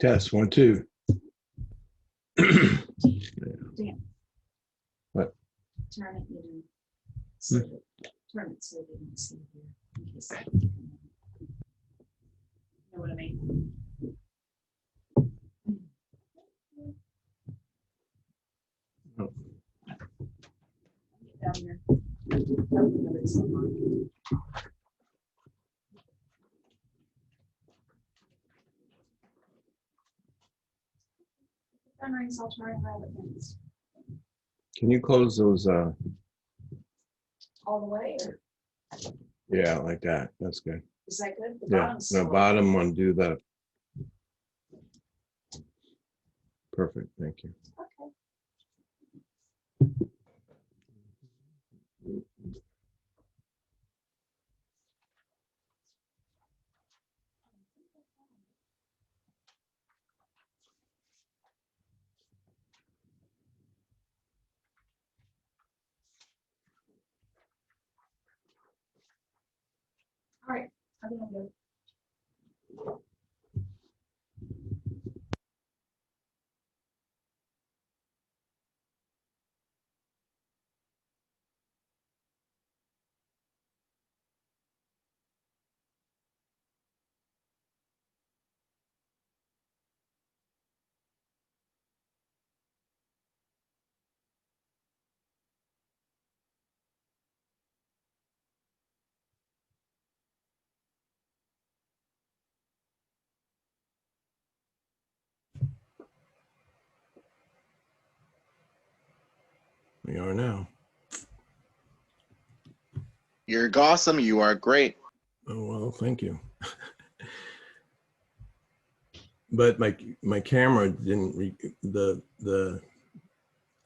Test 1, 2. Dan. What? Turn it, so turn it so they don't see here. In case you know what I mean? Oh. Get down here. Open it so long. Phone rings, I'll try and grab it next. Can you close those? All the way, or Yeah, like that. That's good. is that good? The Yeah, bottom's the still bottom one, do that. Perfect. Thank you. okay. All right, I think I'm good. We are now. You're awesome. You are great. Oh, well, thank you. But my camera didn't the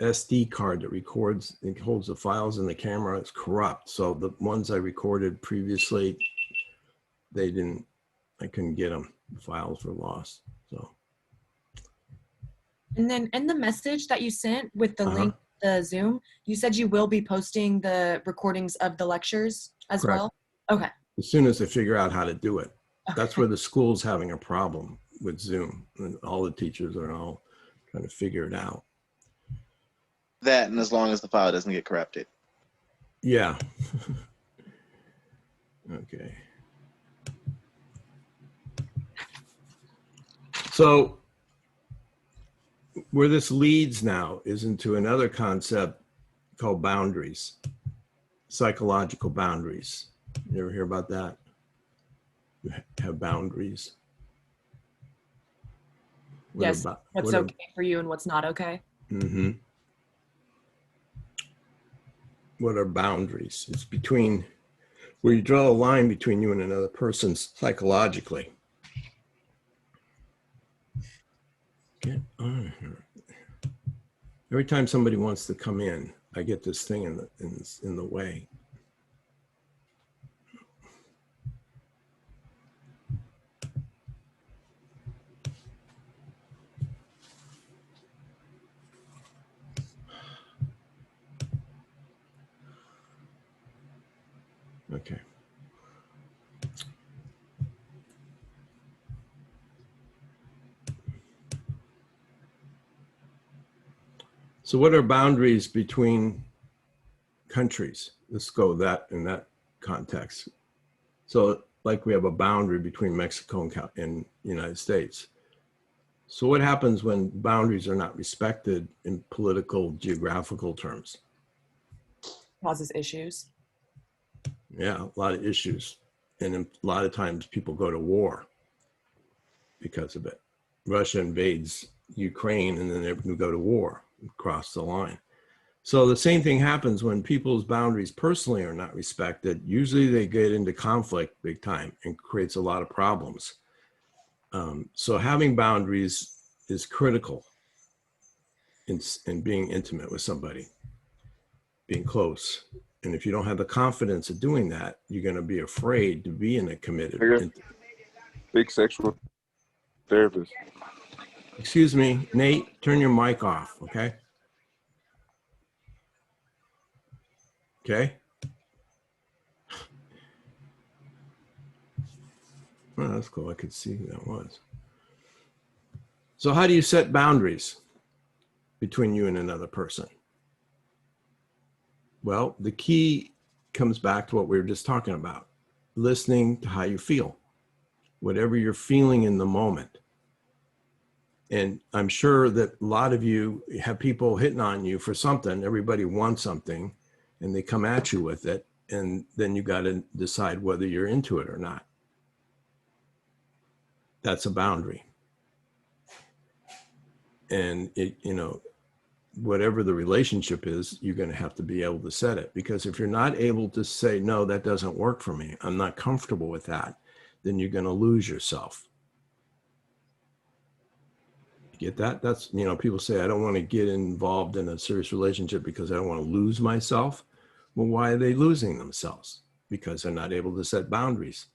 SD card that records and holds the files in the camera is corrupt. So the ones I recorded previously, I couldn't get them. The files were lost. So. And then in the message that you sent with the link, the Zoom, you said you will be posting the recordings of the lectures as Correct. well? Okay. As soon as I figure out how to do it. Okay. That's where the school's having a problem with Zoom. And all the teachers are all trying to figure it out. That, and as long as the file doesn't get corrupted. Yeah. Okay. So where this leads now is into another concept called boundaries, psychological boundaries. You ever hear about that? You have boundaries. Yes. What's okay for you and what's not okay? Mm-hmm. What are boundaries? It's between where you draw a line between you and another person psychologically. Get on here. Every time somebody wants to come in, I get this thing in the way. Okay. So what are boundaries between countries? Let's go that in that context. So like we have a boundary between Mexico and the United States. So what happens when boundaries are not respected in political, geographical terms? Causes issues. Yeah, a lot of issues. And a lot of times people go to war because of it. Russia invades Ukraine and then they go to war, across the line. So the same thing happens when people's boundaries personally are not respected. Usually they get into conflict big time and creates a lot of problems. So having boundaries is critical in being intimate with somebody, being close. And if you don't have the confidence of doing that, you're going to be afraid to be in a committed. Big sexual therapist. Excuse me, Nate, turn your mic off, okay? Okay. Well, that's cool. I could see who that was. So how do you set boundaries between you and another person? Well, the key comes back to what we were just talking about, listening to how you feel, whatever you're feeling in the moment. And I'm sure that a lot of you have people hitting on you for something. Everybody wants something and they come at you with it. And then you got to decide whether you're into it or not. That's a boundary. And it, you know, whatever the relationship is, you're going to have to be able to set it. Because if you're not able to say, no, that doesn't work for me, I'm not comfortable with that, then you're going to lose yourself. Get that? That's, you know, people say, I don't want to get involved in a serious relationship because I don't want to lose myself. Well, why are they losing themselves? Because they're not able to set boundaries.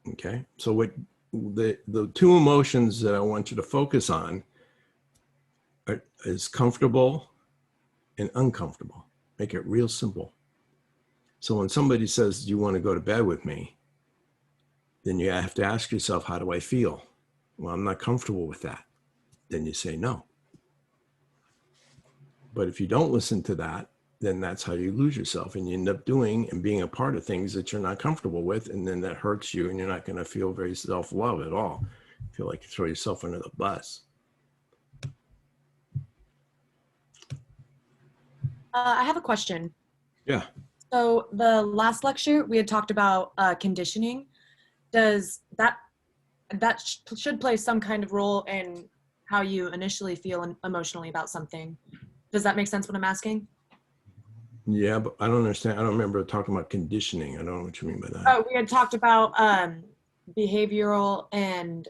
Okay. So what the two emotions that I want you to focus on is comfortable and uncomfortable. Make it real simple. So when somebody says, do you want to go to bed with me? Then you have to ask yourself, how do I feel? Well, I'm not comfortable with that. Then you say no. But if you don't listen to that, then that's how you lose yourself, and you end up doing and being a part of things that you're not comfortable with. And then that hurts you, and you're not going to feel very self-love at all. You feel like you throw yourself under the bus. I have a question. Yeah. So the last lecture we had talked about conditioning. Does that should play some kind of role in how you initially feel emotionally about something? Does that make sense what I'm asking? Yeah, but I don't understand. I don't remember talking about conditioning. I don't know what you mean by that. Oh, we had talked about behavioral and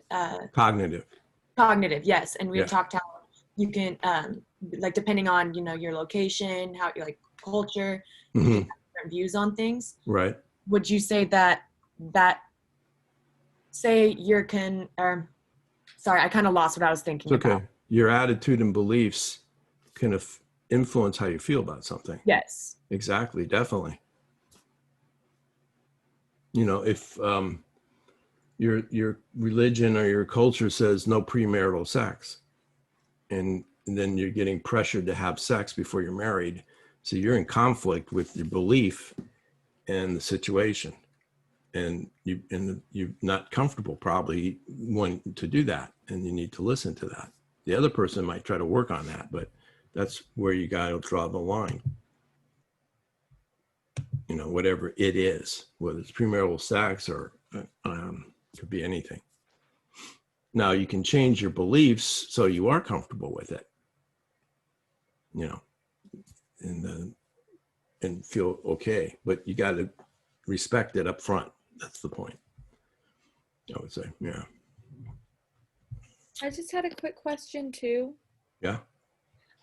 Cognitive. cognitive, yes. And we had Yeah. talked how you can, like, depending on, you know, your location, how you like culture, you can have different views on things. Right. Would you say that say you're sorry, I kind of lost what I was thinking It's okay. about. Your attitude and beliefs kind of influence how you feel about something. Yes. Exactly. Definitely. You know, if your religion or your culture says no premarital sex, and then you're getting pressured to have sex before you're married, so you're in conflict with your belief and the situation, and you're not comfortable probably wanting to do that, and you need to listen to that. The other person might try to work on that, but that's where you got to draw the line. You know, whatever it is, whether it's premarital sex or could be anything. Now you can change your beliefs so you are comfortable with it, you know, and feel okay, but you got to respect it up front. That's the point, I would say. Yeah. I just had a quick question too. Yeah.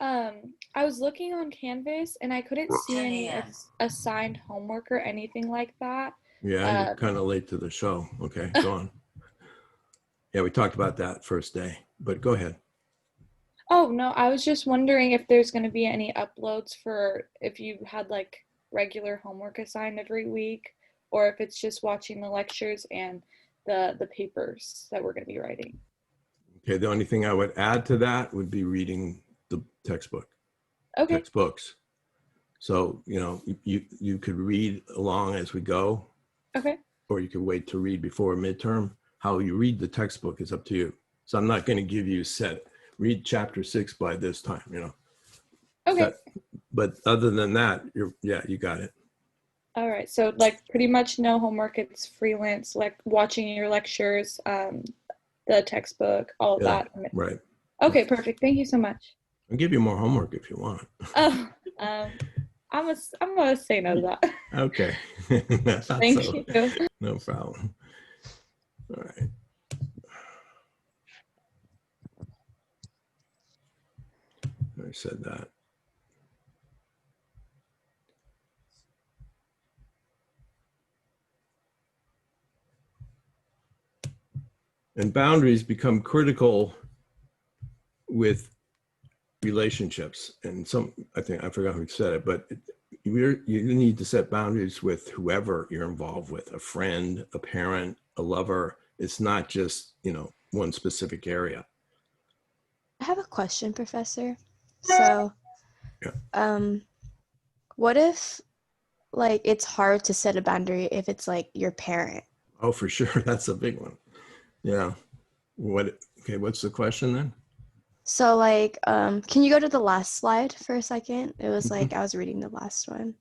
I was looking on Canvas and I couldn't see any assigned homework or anything like that. Yeah, you're kind of late to the show. Okay, go on. Yeah, we talked about that first day, but go ahead. Oh, no, I was just wondering if there's going to be any uploads for if you had like regular homework assigned every week, or if it's just watching the lectures and the papers that we're going to be writing. Okay, the only thing I would add to that would be reading the textbook. Okay. Textbooks. So, you know, you could read along as we go. Okay. Or you could wait to read before a midterm. How you read the textbook is up to you. So I'm not going to give you read chapter 6 by this time, you know. Okay. But other than that, you got it. All right. So like pretty much no homework. It's freelance, like watching your lectures, the textbook, all of that. Right. Okay, perfect. Thank you so much. I'll give you more homework if you want. Oh, I'm gonna say no to that. Okay. Thank you. No problem. All right. I said that. And boundaries become critical with relationships. And I forgot who said it, but you need to set boundaries with whoever you're involved with, a friend, a parent, a lover. It's not just, you know, one specific area. I have a question, Professor. So, Yeah. what if like it's hard to set a boundary if it's like your parent? Oh, for sure. That's a big one. Yeah. Okay, what's the question then? So like, can you go to the last slide for a second? It was like, Mhm. I was reading the last one.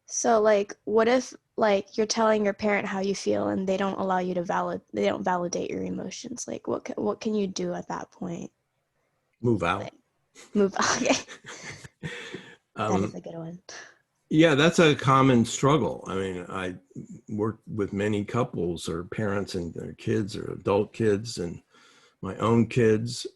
So like, what if like you're telling your parent how you feel and they don't allow you to they don't validate your emotions? Like what can you do at that point? Move out. Like, move okay. That um, is a good one. yeah, that's a common struggle. I mean, I work with many couples or parents and their kids or adult kids and my own kids.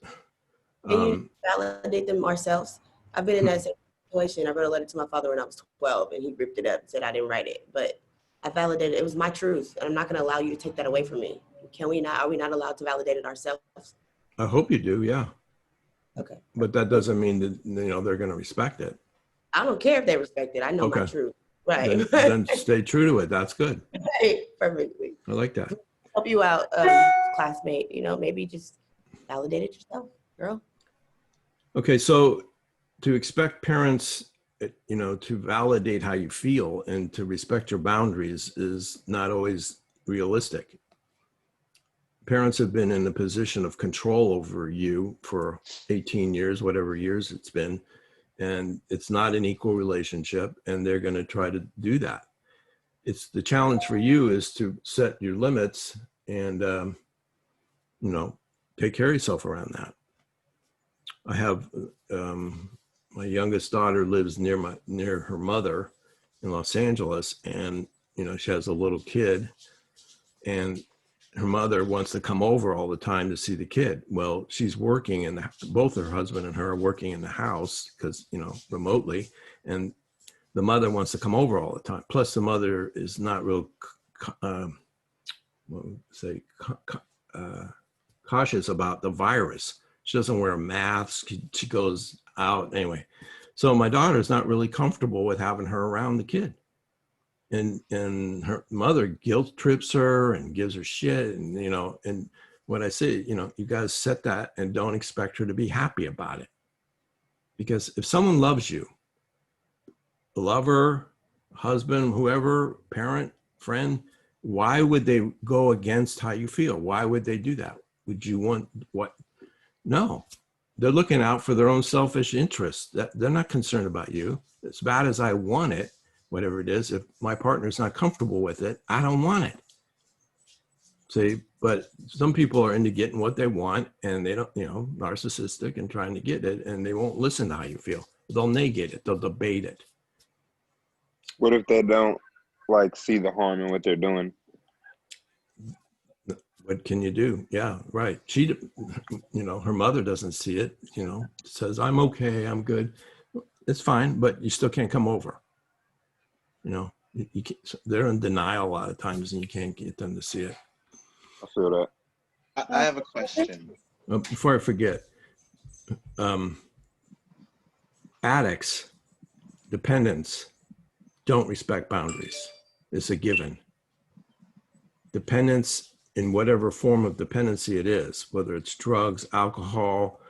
Can you validate them ourselves? I've been in that same situation. I wrote a letter to my father when I was 12 and he ripped it up and said I didn't write it. But I validated it was my truth. And I'm not gonna allow you to take that away from me. Can we not, are we not allowed to validate it ourselves? I hope you do, yeah. Okay. But that doesn't mean that, you know, they're going to respect it. I don't care if they respect it. I know my Okay. truth. Right. Then stay true to it. That's good. Right. Perfectly. I like that. Help you out, classmate. You know, maybe just validate it yourself, girl. Okay, so to expect parents, you know, to validate how you feel and to respect your boundaries is not always realistic. Parents have been in a position of control over you for 18 years, whatever years it's been, and it's not an equal relationship, and they're going to try to do that. It's the challenge for you is to set your limits and, you know, take care of yourself around that. I have my youngest daughter lives near her mother in Los Angeles, and you know she has a little kid, and her mother wants to come over all the time to see the kid. Well, she's working, and both her husband and her are working in the house because you know remotely, and the mother wants to come over all the time. Plus, the mother is not real, cautious about the virus. She doesn't wear a mask. She goes out anyway. So my daughter's not really comfortable with having her around the kid. And her mother guilt trips her and gives her shit. And, you know, and what I say, you know, you guys set that and don't expect her to be happy about it. Because if someone loves you, a lover, husband, whoever, parent, friend, why would they go against how you feel? Why would they do that? Would you want what? No, they're looking out for their own selfish interests. They're not concerned about you. As bad as I want it, whatever it is, if my partner's not comfortable with it, I don't want it. See, but some people are into getting what they want and they don't, you know, narcissistic and trying to get it, and they won't listen to how you feel. They'll negate it. They'll debate it. What if they don't like see the harm in what they're doing? What can you do? Yeah, right. She, you know, her mother doesn't see it, you know, says, I'm okay, I'm good. It's fine, but you still can't come over. You know, you can't, they're in denial a lot of times and you can't get them to see it. I feel that. I have a question. Before I forget, addicts, dependents don't respect boundaries. It's a given. Dependents, in whatever form of dependency it is, whether it's drugs, alcohol,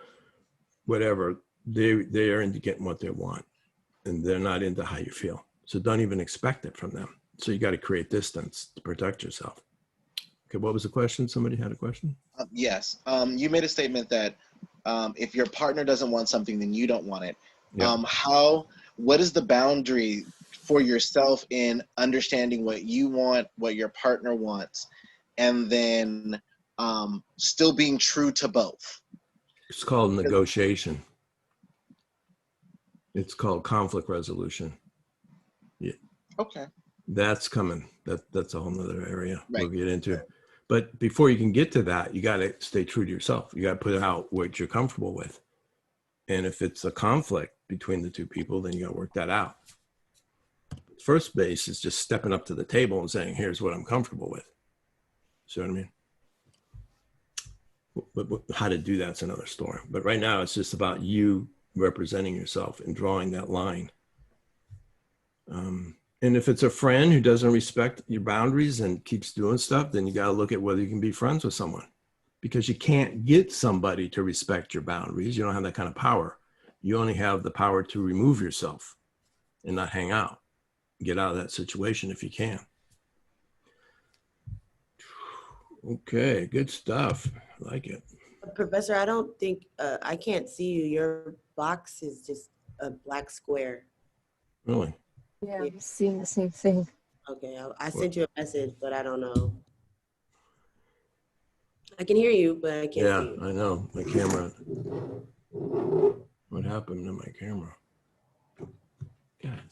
whatever, they are into getting what they want and they're not into how you feel. So don't even expect it from them. So you got to create distance to protect yourself. Okay, what was the question? Somebody had a question? Yes. You made a statement that if your partner doesn't want something, then you don't want it. Yeah. What is the boundary for yourself in understanding what you want, what your partner wants, and then still being true to both? It's called negotiation. It's called conflict resolution. Yeah. Okay. That's coming. That's a whole nother area Right. we'll get into. But before you can get to that, you got to stay true to yourself. You got to put out what you're comfortable with. And if it's a conflict between the two people, then you got to work that out. First base is just stepping up to the table and saying, here's what I'm comfortable with. See what I mean? But how to do that's another story. But right now, it's just about you representing yourself and drawing that line. And if it's a friend who doesn't respect your boundaries and keeps doing stuff, then you got to look at whether you can be friends with someone, because you can't get somebody to respect your boundaries. You don't have that kind of power. You only have the power to remove yourself and not hang out. Get out of that situation if you can. Okay, good stuff. I like it. Professor, I don't think, I can't see you. Your box is just a black square. Really? Yeah, I'm seeing the same thing. Okay, I sent you a message, but I don't know. I can hear you, but I can't see Yeah, you. I know. My camera. What happened to my camera? God.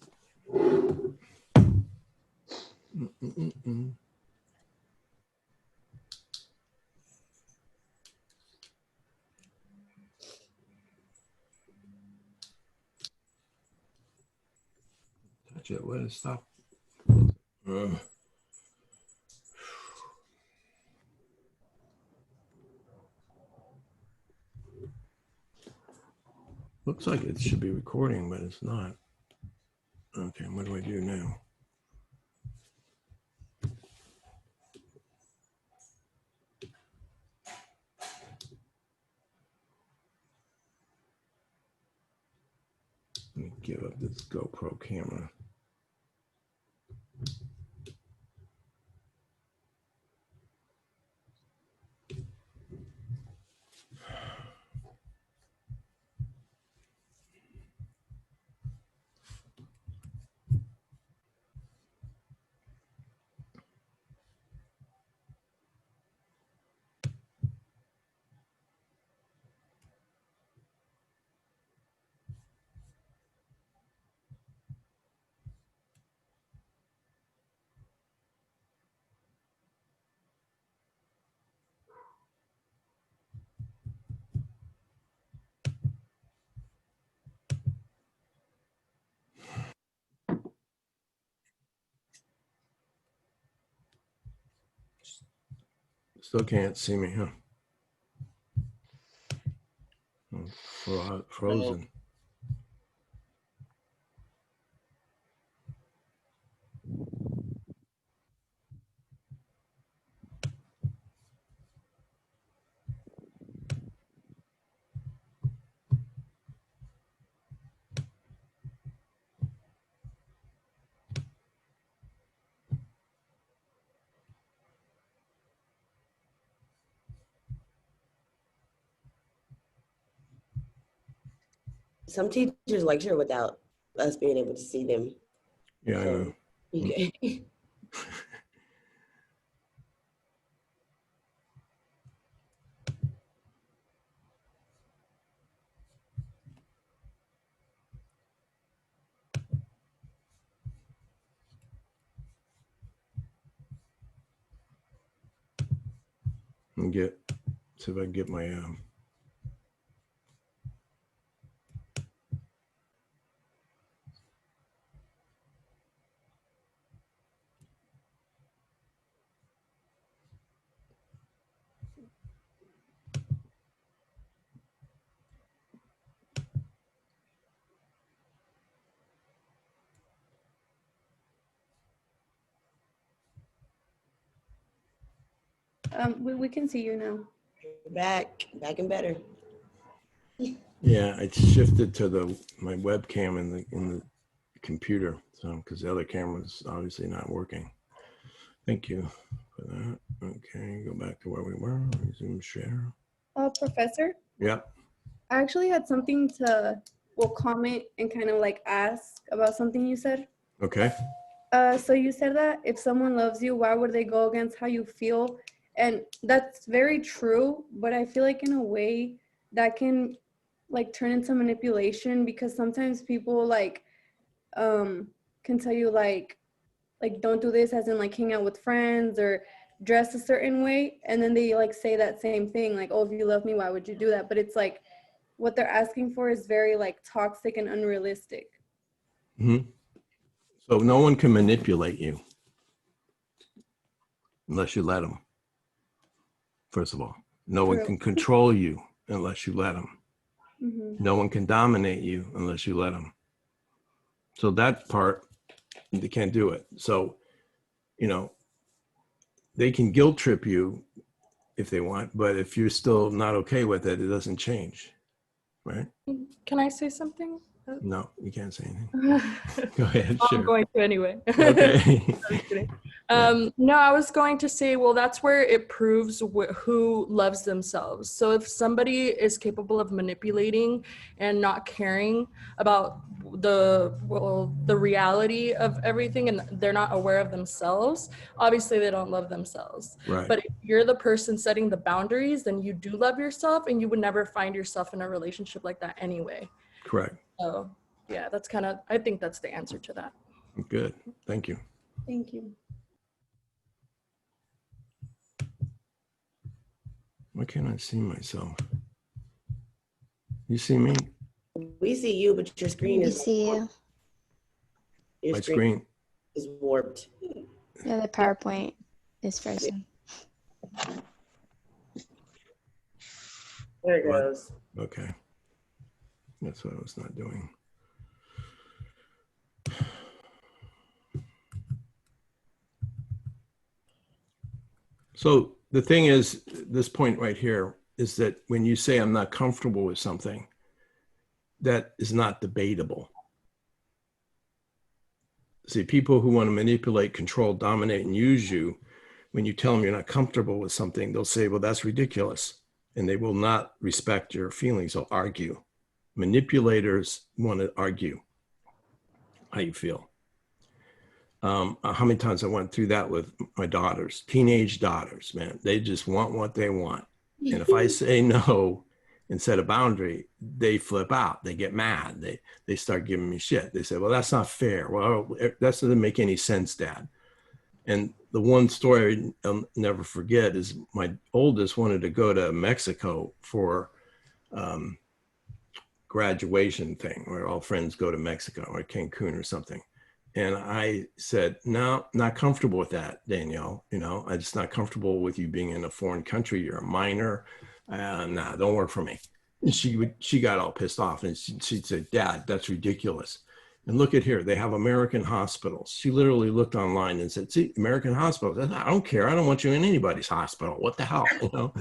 Mm-mm-mm-mm. Touch it. What is stop? Looks like it should be recording, but it's not. Okay, what do I do now? Let me give up this GoPro camera. Still can't see me, huh? I'm frozen. Some teachers lecture without us being able to see them. Yeah, I know. So, okay. And see if I can get my We can see you now. back and better. yeah, I shifted to my webcam in the computer, so because the other camera's obviously not working. Thank you for that. Okay, go back to where we were. Resume share. Professor, Yep. I actually had something to, comment and kind of like ask about something you said. Okay. So you said that if someone loves you, why would they go against how you feel? And that's very true, but I feel like in a way that can like turn into manipulation, because sometimes people like can tell you like don't do this, as in like hang out with friends or dress a certain way, and then they like say that same thing like, oh, if you love me, why would you do that? But it's like what they're asking for is very like toxic and unrealistic. Mm-hmm. So no one can manipulate you unless you let them. First of all, no one can control you unless you let them. Mm-hmm. No one can dominate you unless you let them. So that part They can't do it. So, you know, they can guilt trip you if they want, but if you're still not okay with it, it doesn't change, right? Can I say something? No, you can't say anything. Go ahead. Sure. I'm going to anyway. Okay. I was kidding. No, I was going to say, well, that's where it proves who loves themselves. So if somebody is capable of manipulating and not caring about the reality of everything, and they're not aware of themselves, obviously they don't love themselves. Right. But if you're the person setting the boundaries, then you do love yourself, and you would never find yourself in a relationship like that anyway. Correct. So yeah, that's kind of, I think that's the answer to that. Good. Thank you. Thank you. Why can't I see myself? You see me? We see you, but your screen We is see you. your My screen. is warped. Yeah, the PowerPoint is frozen. There it What? goes. Okay. That's what I was not doing. So the thing is, this point right here is that when you say I'm not comfortable with something, that is not debatable. See, people who want to manipulate, control, dominate, and use you, when you tell them you're not comfortable with something, they'll say, well, that's ridiculous. And they will not respect your feelings. They'll argue. Manipulators want to argue how you feel. How many times I went through that with my daughters, teenage daughters, man, they just want what they want. And if I say no and set a boundary, they flip out, they get mad, they start giving me shit. They say, well, that's not fair. Well, that doesn't make any sense, Dad. And the one story I'll never forget is my oldest wanted to go to Mexico for graduation thing, where all friends go to Mexico or Cancun or something. And I said, no, not comfortable with that, Danielle. You know, I'm just not comfortable with you being in a foreign country. You're a minor. Nah, don't work for me. And she got all pissed off and she said, Dad, that's ridiculous. And look at here, they have American hospitals. She literally looked online and said, see, American hospitals. I said, I don't care. I don't want you in anybody's hospital. What the hell, you know?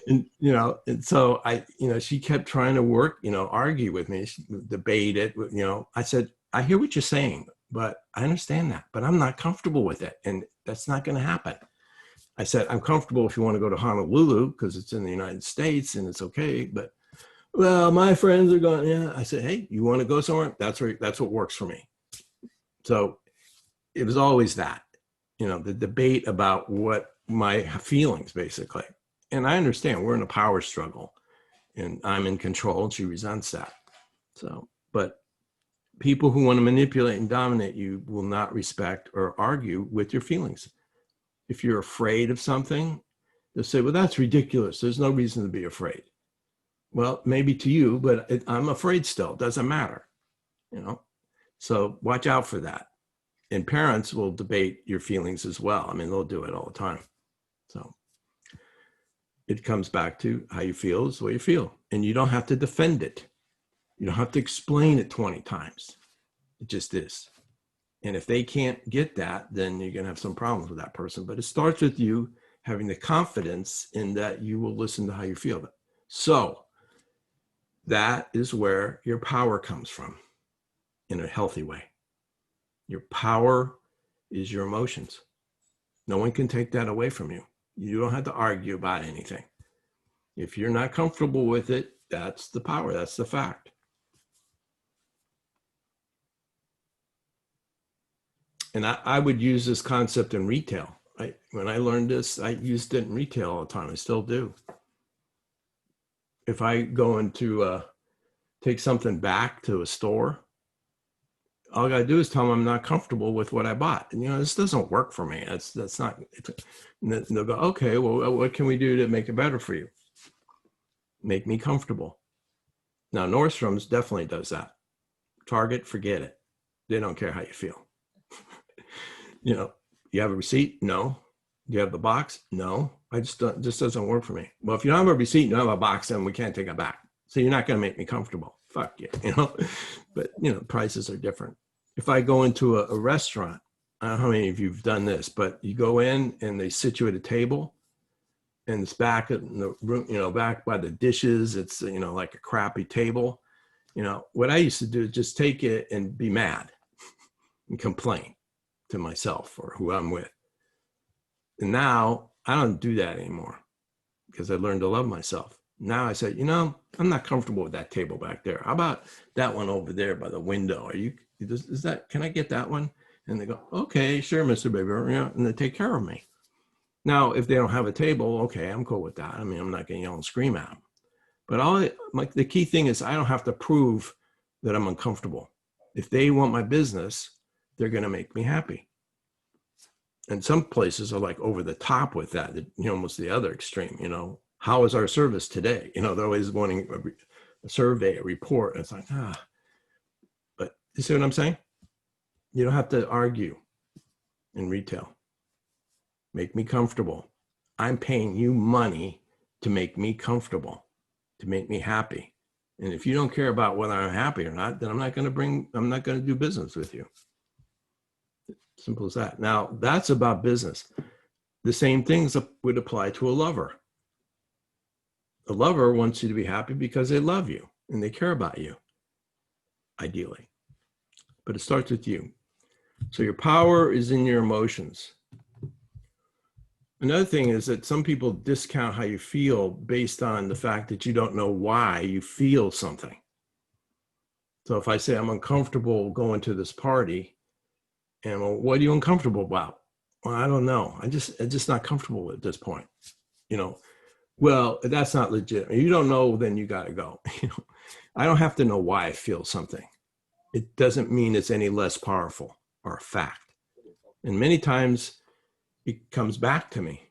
And, you know, and so she kept trying to work, argue with me, debate it, I said, I hear what you're saying, but I understand that, but I'm not comfortable with it. And that's not going to happen. I said, I'm comfortable if you want to go to Honolulu because it's in the United States and it's okay. But, well, my friends are going, yeah. I said, hey, you want to go somewhere? That's what works for me. So it was always that, the debate about what my feelings basically. And I understand we're in a power struggle and I'm in control and she resents that. So, but people who want to manipulate and dominate you will not respect or argue with your feelings. If you're afraid of something, they'll say, well, that's ridiculous. There's no reason to be afraid. Well, maybe to you, but I'm afraid still. It doesn't matter, So watch out for that. And parents will debate your feelings as well. I mean, they'll do it all the time. So it comes back to how you feel is the way you feel. And you don't have to defend it. You don't have to explain it 20 times. It just is. And if they can't get that, then you're going to have some problems with that person. But it starts with you having the confidence in that you will listen to how you feel. So that is where your power comes from in a healthy way. Your power is your emotions. No one can take that away from you. You don't have to argue about anything. If you're not comfortable with it, that's the power. That's the fact. And I would use this concept in retail. When I learned this, I used it in retail all the time. I still do. If I go into take something back to a store, all I got to do is tell them I'm not comfortable with what I bought. And, this doesn't work for me. That's not. And they'll go, okay, well, what can we do to make it better for you? Make me comfortable. Now, Nordstrom's definitely does that. Target, forget it. They don't care how you feel. You have a receipt? No. Do you have the box? No. Just doesn't work for me. Well, if you don't have a receipt, you don't have a box, then we can't take it back. So you're not going to make me comfortable. Fuck you, But, prices are different. If I go into a restaurant, I don't know how many of you've done this, but you go in and they sit you at a table and it's back in the room, back by the dishes. It's, like a crappy table. What I used to do is just take it and be mad and complain to myself or who I'm with. And now I don't do that anymore because I learned to love myself. Now I say, I'm not comfortable with that table back there. How about that one over there by the window? Can I get that one? And they go, okay, sure, Mr. Baby, and they take care of me. Now, if they don't have a table, okay, I'm cool with that. I mean, I'm not going to yell and scream at them. But the key thing is I don't have to prove that I'm uncomfortable. If they want my business, they're going to make me happy. And some places are like over the top with that, almost the other extreme, how is our service today? They're always wanting a survey, a report. And it's like, but you see what I'm saying? You don't have to argue in retail. Make me comfortable. I'm paying you money to make me comfortable, to make me happy. And if you don't care about whether I'm happy or not, then I'm not going to do business with you. Simple as that. Now, that's about business. The same things would apply to a lover. A lover wants you to be happy because they love you and they care about you, ideally. But it starts with you. So your power is in your emotions. Another thing is that some people discount how you feel based on the fact that you don't know why you feel something. So if I say I'm uncomfortable going to this party, and well, what are you uncomfortable about? Well, I don't know. I'm just not comfortable at this point. Well, that's not legit. You don't know, then you got to go. I don't have to know why I feel something. It doesn't mean it's any less powerful or a fact. And many times it comes back to me.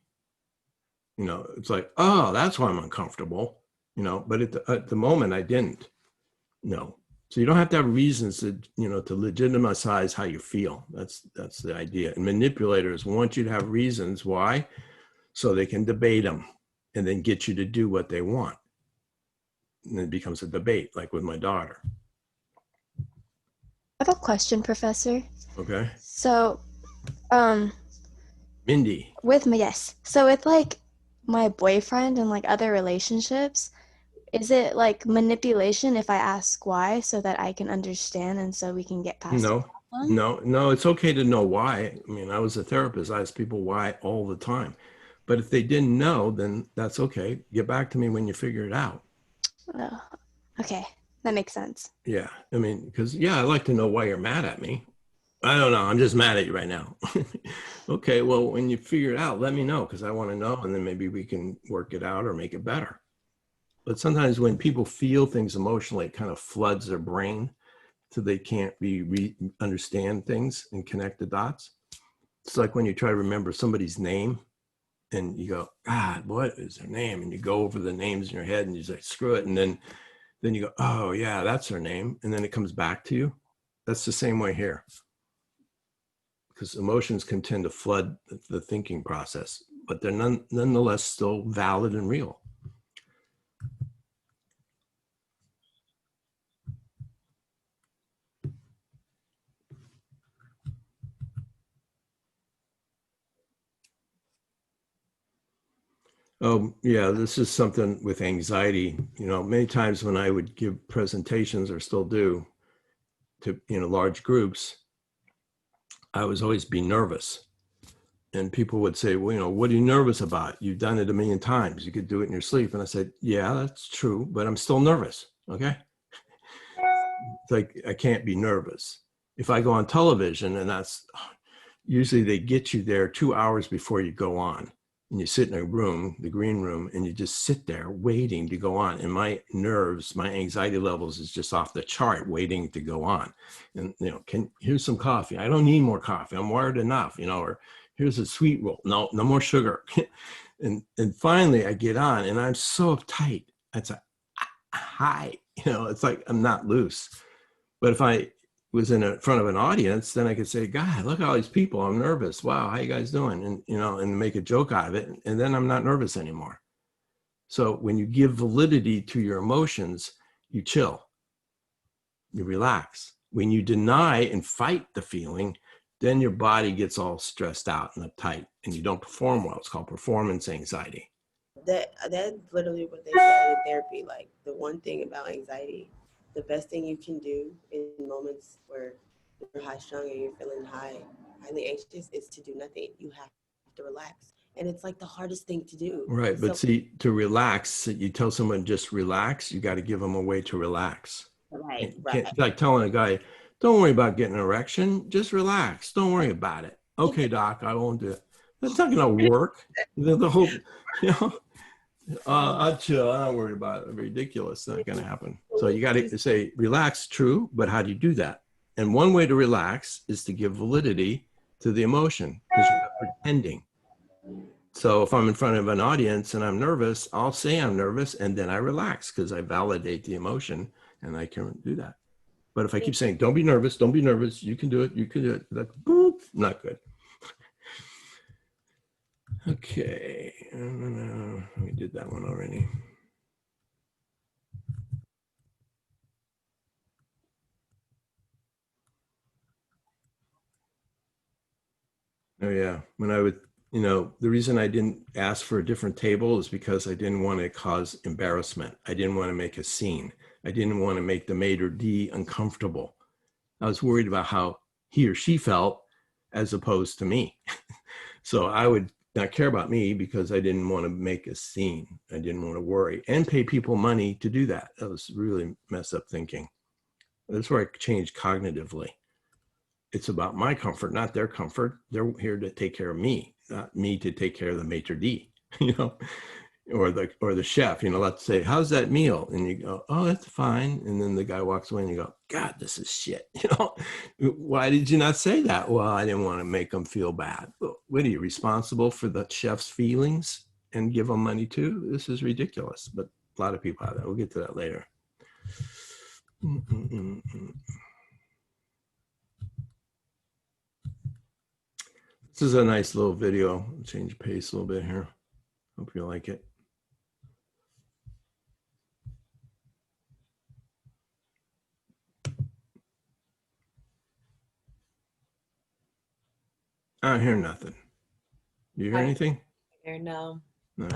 It's like, oh, that's why I'm uncomfortable. But at the moment I didn't know. So you don't have to have reasons to legitimize how you feel. That's the idea. And manipulators want you to have reasons why, so they can debate them and then get you to do what they want. And it becomes a debate, like with my daughter. I have a question, Professor. Okay. So, Mindy. Yes. So with like my boyfriend and like other relationships, is it like manipulation if I ask why so that I can understand and so we can get past the problem? No, it's okay to know why. I mean, I was a therapist. I asked people why all the time. But if they didn't know, then that's okay. Get back to me when you figure it out. Oh, okay. That makes sense. Yeah. I mean, because, I like to know why you're mad at me. I don't know. I'm just mad at you right now. Okay. Well, when you figure it out, let me know because I want to know. And then maybe we can work it out or make it better. But sometimes when people feel things emotionally, it kind of floods their brain so they can't understand things and connect the dots. It's like when you try to remember somebody's name and you go, God, what is their name? And you go over the names in your head and you say, screw it. And then you go, oh yeah, that's her name. And then it comes back to you. That's the same way here. Because emotions can tend to flood the thinking process, but they're nonetheless still valid and real. Oh, yeah, this is something with anxiety. Many times when I would give presentations or still do to, large groups, I was always be nervous. And people would say, well, what are you nervous about? You've done it a million times. You could do it in your sleep. And I said, yeah, that's true, but I'm still nervous. Okay. It's like, I can't be nervous. If I go on television, and that's usually they get you there 2 hours before you go on. And you sit in a room, the green room, and you just sit there waiting to go on. And my nerves, my anxiety levels is just off the chart waiting to go on. And, here's some coffee. I don't need more coffee. I'm wired enough, or here's a sweet roll. No more sugar. and finally I get on and I'm so uptight. It's like, hi, it's like I'm not loose. But if I was in front of an audience, then I could say, God, look at all these people. I'm nervous. Wow, how you guys doing? And, and make a joke out of it. And then I'm not nervous anymore. So when you give validity to your emotions, you chill, you relax. When you deny and fight the feeling, then your body gets all stressed out and uptight and you don't perform well. It's called performance anxiety. That's literally what they said in therapy. Like, the one thing about anxiety, the best thing you can do in moments where you're high strung and you're feeling highly anxious is to do nothing. You have to relax. And it's like the hardest thing to do. Right. But see, to relax, you tell someone just relax, you got to give them a way to relax. Right. It's like telling a guy, don't worry about getting an erection, just relax. Don't worry about it. Okay, doc, I won't do it. That's not going to work. The whole, I'll chill. I'm not worried about it. Ridiculous. It's not going to happen. So you got to say, relax, true, but how do you do that? And one way to relax is to give validity to the emotion because you're not pretending. So if I'm in front of an audience and I'm nervous, I'll say I'm nervous and then I relax because I validate the emotion and I can do that. But if I keep saying, don't be nervous, you can do it, that's boop, not good. Okay, we did that one already. Oh yeah, when I would, the reason I didn't ask for a different table is because I didn't want to cause embarrassment. I didn't want to make a scene. I didn't want to make the maitre d' uncomfortable. I was worried about how he or she felt as opposed to me. So I would not care about me because I didn't want to make a scene. I didn't want to worry and pay people money to do that. That was really messed up thinking. That's where I changed cognitively. It's about my comfort, not their comfort. They're here to take care of me, not me to take care of the maitre d', or the chef. Let's say, how's that meal? And you go, oh, that's fine. And then the guy walks away and you go, God, this is shit. Why did you not say that? Well, I didn't want to make them feel bad. What are you, responsible for the chef's feelings and give them money too? This is ridiculous. But a lot of people have that. We'll get to that later. This is a nice little video. I'll change pace a little bit here. Hope you like it. I don't hear nothing. You hear anything? No. No.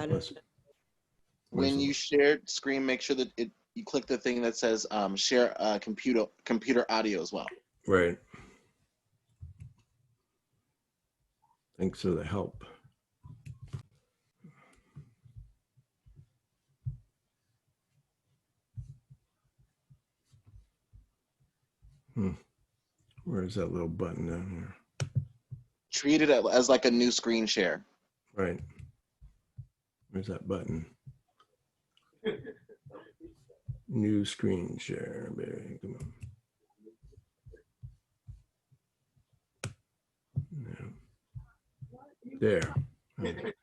When you share screen, make sure that you click the thing that says share computer audio as well. Right. Thanks for the help. Where's that little button down here? Treat it as like a new screen share. Right. Where's that button? New screen share. Come on. Yeah. There. Okay.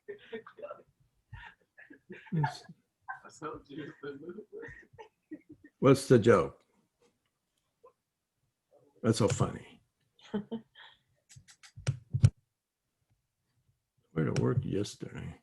What's the joke? That's so funny. Where to work yesterday?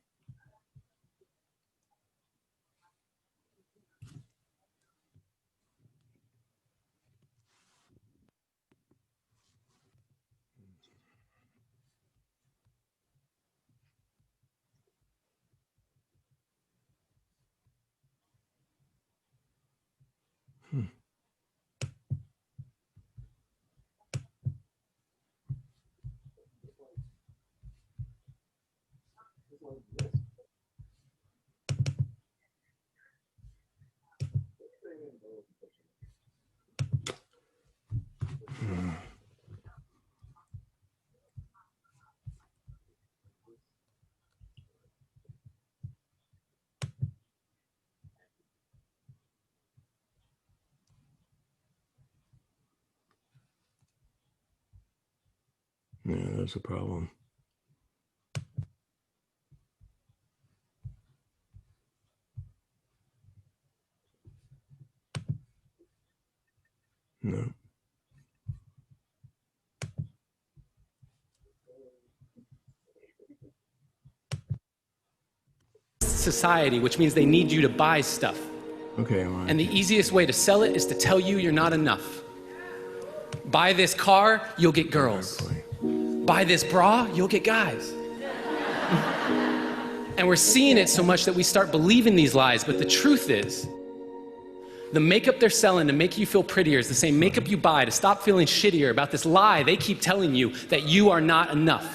Yeah, that's a problem. No. Society, which means they need you to buy stuff. Okay. Well, and the easiest way to sell it is to tell you you're not enough. Buy this car, you'll get girls. Buy this bra, you'll get guys. And we're seeing it so much that we start believing these lies, but the truth is, the makeup they're selling to make you feel prettier is the same makeup you buy to stop feeling shittier about this lie they keep telling you that you are not enough.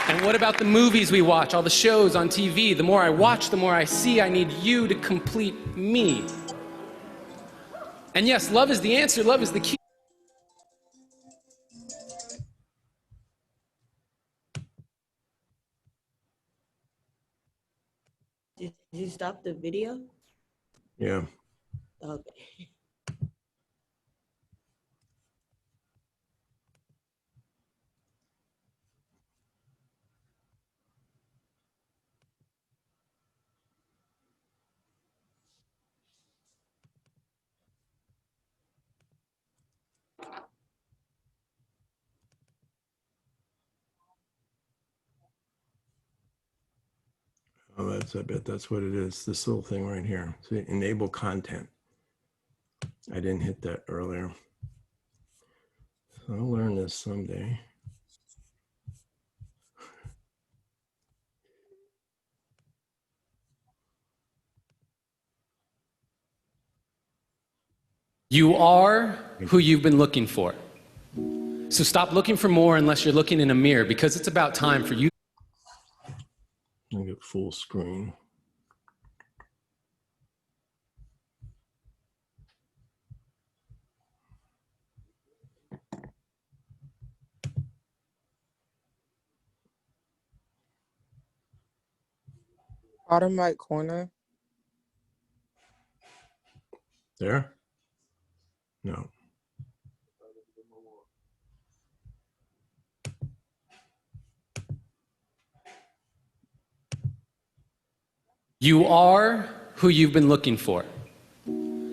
And what about the movies we watch, all the shows on TV? The more I watch, the more I see I need you to complete me. And yes, love is the answer, love is the key. Did you stop the video? Yeah. Okay. Oh, I bet that's what it is. This little thing right here. See, enable content. I didn't hit that earlier. So I'll learn this someday. You are who you've been looking for. So stop looking for more unless you're looking in a mirror, because it's about time for you. I'll get full screen. Bottom right corner. There? No. You are who you've been looking for.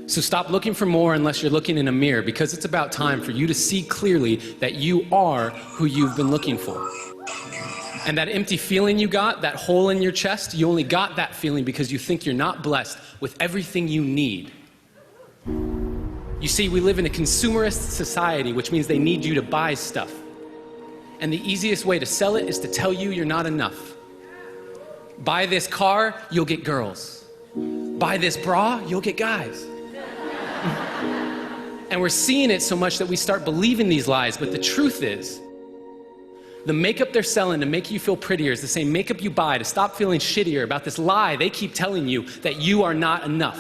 So stop looking for more unless you're looking in a mirror, because it's about time for you to see clearly that you are who you've been looking for. And that empty feeling you got, that hole in your chest, you only got that feeling because you think you're not blessed with everything you need. You see, we live in a consumerist society, which means they need you to buy stuff. And the easiest way to sell it is to tell you you're not enough. Buy this car, you'll get girls. Buy this bra, you'll get guys. And we're seeing it so much that we start believing these lies, but the truth is, the makeup they're selling to make you feel prettier is the same makeup you buy to stop feeling shittier about this lie they keep telling you that you are not enough.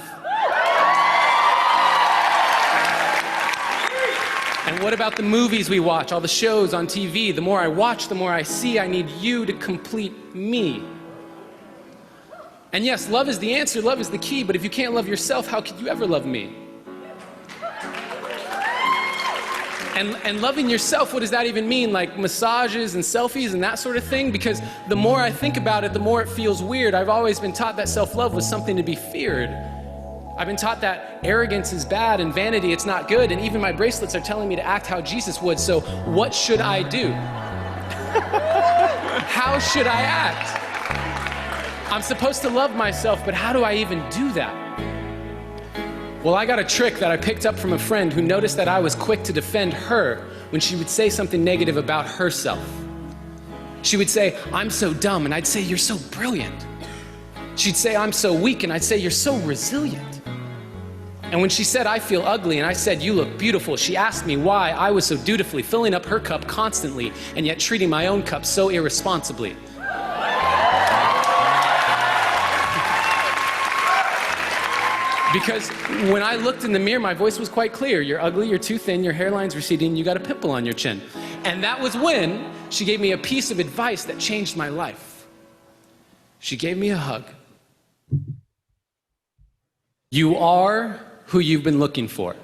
And what about the movies we watch, all the shows on TV? The more I watch, the more I see I need you to complete me. And yes, love is the answer, love is the key, but if you can't love yourself, how could you ever love me? And loving yourself, what does that even mean? Like massages and selfies and that sort of thing? Because the more I think about it, the more it feels weird. I've always been taught that self-love was something to be feared. I've been taught that arrogance is bad and vanity, it's not good, and even my bracelets are telling me to act how Jesus would, so what should I do? How should I act? I'm supposed to love myself, but how do I even do that? Well, I got a trick that I picked up from a friend who noticed that I was quick to defend her when she would say something negative about herself. She would say, "I'm so dumb," and I'd say, "You're so brilliant." She'd say, "I'm so weak," and I'd say, "You're so resilient." And when she said, "I feel ugly," and I said, "You look beautiful," she asked me why I was so dutifully filling up her cup constantly and yet treating my own cup so irresponsibly. Because when I looked in the mirror, my voice was quite clear. You're ugly, you're too thin, your hairline's receding, you got a pimple on your chin. And that was when she gave me a piece of advice that changed my life. She gave me a hug. You are who you've been looking for.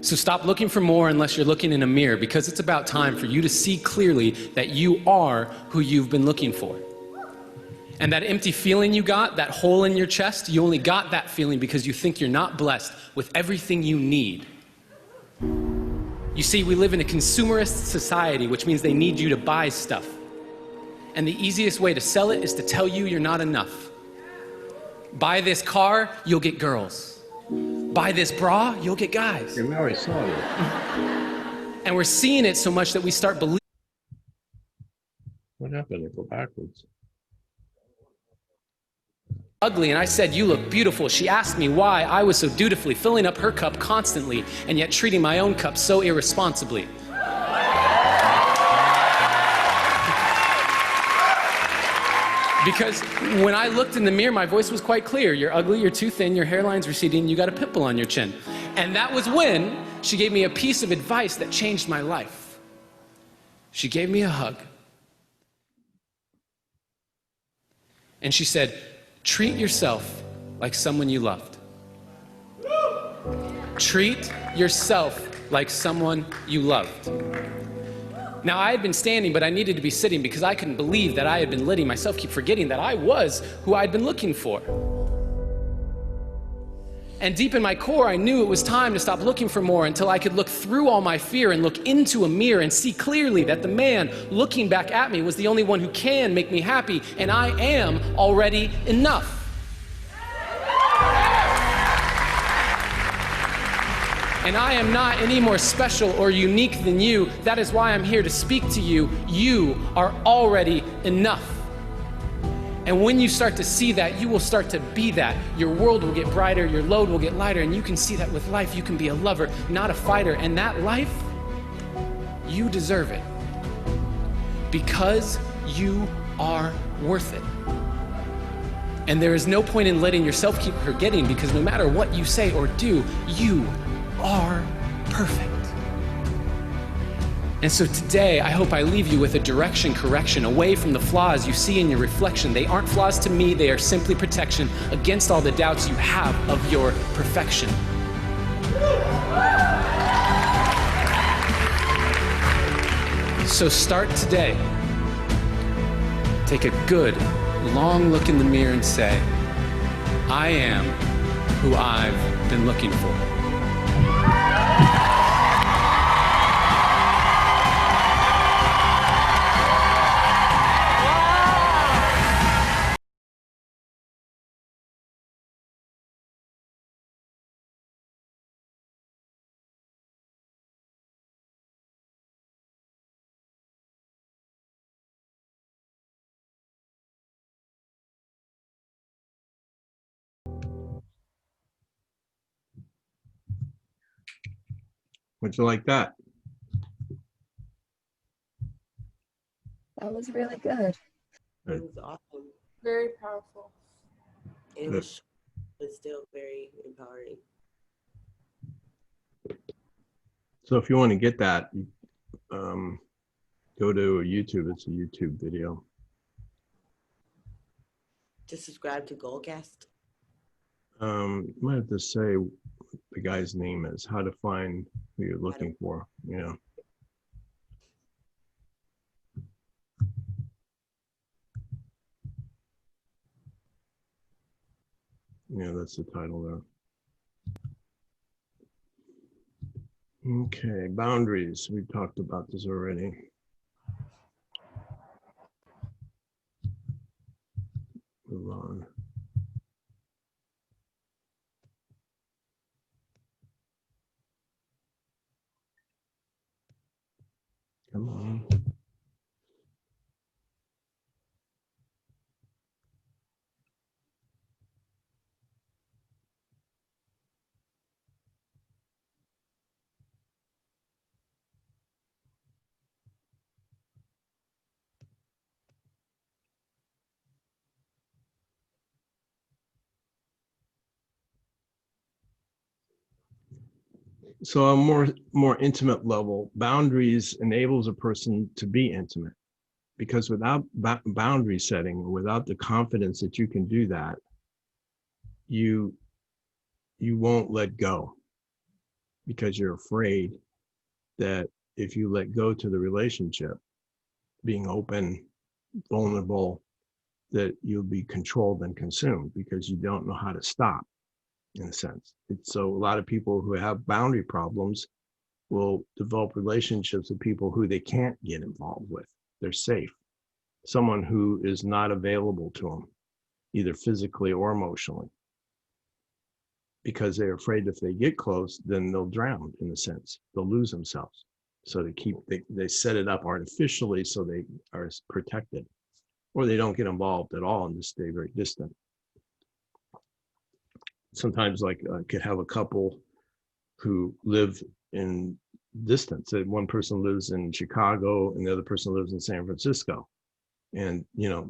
So stop looking for more unless you're looking in a mirror, because it's about time for you to see clearly that you are who you've been looking for. And that empty feeling you got, that hole in your chest, you only got that feeling because you think you're not blessed with everything you need. You see, we live in a consumerist society, which means they need you to buy stuff. And the easiest way to sell it is to tell you you're not enough. Buy this car, you'll get girls. buy this bra, you'll get guys. Yeah, we already saw it. And we're seeing it so much that we start believing. What happened? It go backwards. Ugly, and I said, you look beautiful. She asked me why I was so dutifully filling up her cup constantly and yet treating my own cup so irresponsibly. Because when I looked in the mirror, my voice was quite clear. You're ugly, you're too thin, your hairline's receding, you got a pimple on your chin. And that was when she gave me a piece of advice that changed my life. She gave me a hug. And she said, treat yourself like someone you loved. Treat yourself like someone you loved. Now, I had been standing, but I needed to be sitting because I couldn't believe that I had been letting myself keep forgetting that I was who I'd been looking for. And deep in my core, I knew it was time to stop looking for more until I could look through all my fear and look into a mirror and see clearly that the man looking back at me was the only one who can make me happy, and I am already enough. And I am not any more special or unique than you. That is why I'm here to speak to you. You are already enough. And when you start to see that, you will start to be that. Your world will get brighter, your load will get lighter, and you can see that with life. You can be a lover, not a fighter. And that life, you deserve it. Because you are worth it. And there is no point in letting yourself keep forgetting, because no matter what you say or do, you are perfect. And so today, I hope I leave you with a direction correction away from the flaws you see in your reflection. They aren't flaws to me, they are simply protection against all the doubts you have of your perfection. So start today. Take a good, long look in the mirror and say, I am who I've been looking for. Would you like that? That was really good. It was awesome. Very powerful. It was but still very empowering. So if you want to get that, go to YouTube. It's a YouTube video. Just subscribe to Goalcast. You might have to say what the guy's name is, how to find who you're looking for. Yeah. Yeah, that's the title there. Okay, boundaries. We talked about this already. Move on. Come on. So a more intimate level, boundaries enables a person to be intimate, because without boundary setting, without the confidence that you can do that, you won't let go, because you're afraid that if you let go to the relationship, being open, vulnerable, that you'll be controlled and consumed because you don't know how to stop, in a sense. So a lot of people who have boundary problems will develop relationships with people who they can't get involved with. They're safe. Someone who is not available to them, either physically or emotionally. because they're afraid if they get close, then they'll drown, in a sense. They'll lose themselves. So they set it up artificially so they are protected, or they don't get involved at all and just stay very distant. Sometimes, like, I could have a couple who live in distance. One person lives in Chicago and the other person lives in San Francisco. And,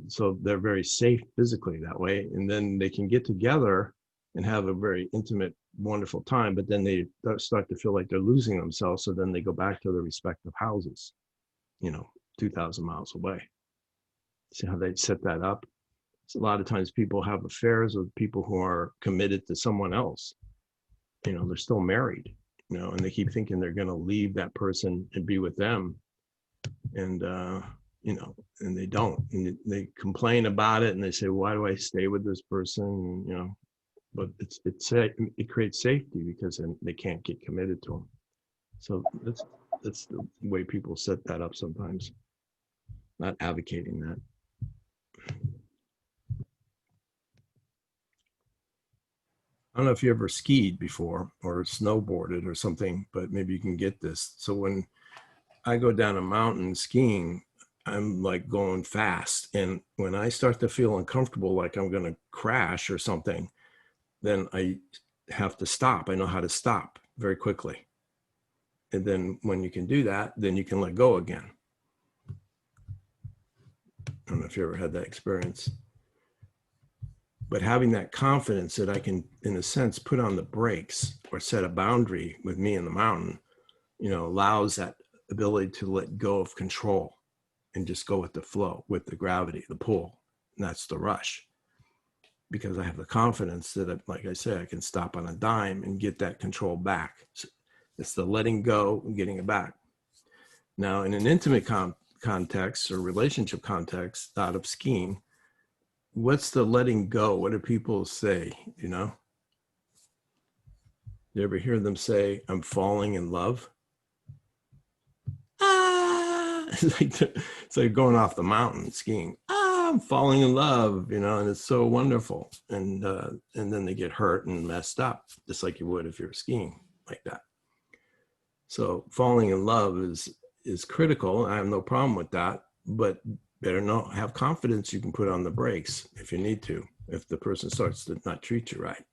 so they're very safe physically that way. And then they can get together and have a very intimate, wonderful time, but then they start to feel like they're losing themselves. So then they go back to their respective houses, 2,000 miles away. See how they set that up? So a lot of times people have affairs with people who are committed to someone else. They're still married, and they keep thinking they're going to leave that person and be with them. And, and they don't. And they complain about it and they say, why do I stay with this person? But it creates safety because then they can't get committed to them. So that's the way people set that up sometimes. Not advocating that. I don't know if you ever skied before or snowboarded or something, but maybe you can get this. So when I go down a mountain skiing, I'm like going fast. And when I start to feel uncomfortable, like I'm going to crash or something, then I have to stop. I know how to stop very quickly. And then when you can do that, then you can let go again. I don't know if you ever had that experience. But having that confidence that I can, in a sense, put on the brakes or set a boundary with me in the mountain, allows that ability to let go of control and just go with the flow, with the gravity, the pull. And that's the rush. Because I have the confidence that, like I say, I can stop on a dime and get that control back. So it's the letting go and getting it back. Now, in an intimate context or relationship context out of skiing, what's the letting go? What do people say, You ever hear them say, I'm falling in love? It's like going off the mountain skiing. I'm falling in love, and it's so wonderful. And then they get hurt and messed up, just like you would if you're skiing like that. So falling in love is critical. I have no problem with that, but better not have confidence you can put on the brakes if you need to, if the person starts to not treat you right.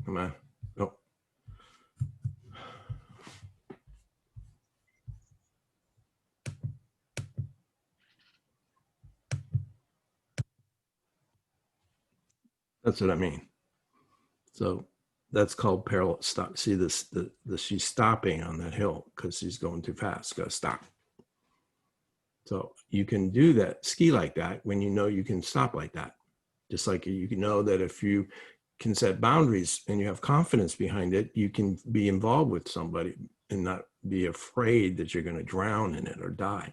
Come on. Oh. That's what I mean. So that's called parallel stop. See this, she's stopping on that hill because she's going too fast. Got to stop. So you can do that, ski like that when you can stop like that. Just like you know that if you can set boundaries and you have confidence behind it, you can be involved with somebody and not be afraid that you're going to drown in it or die.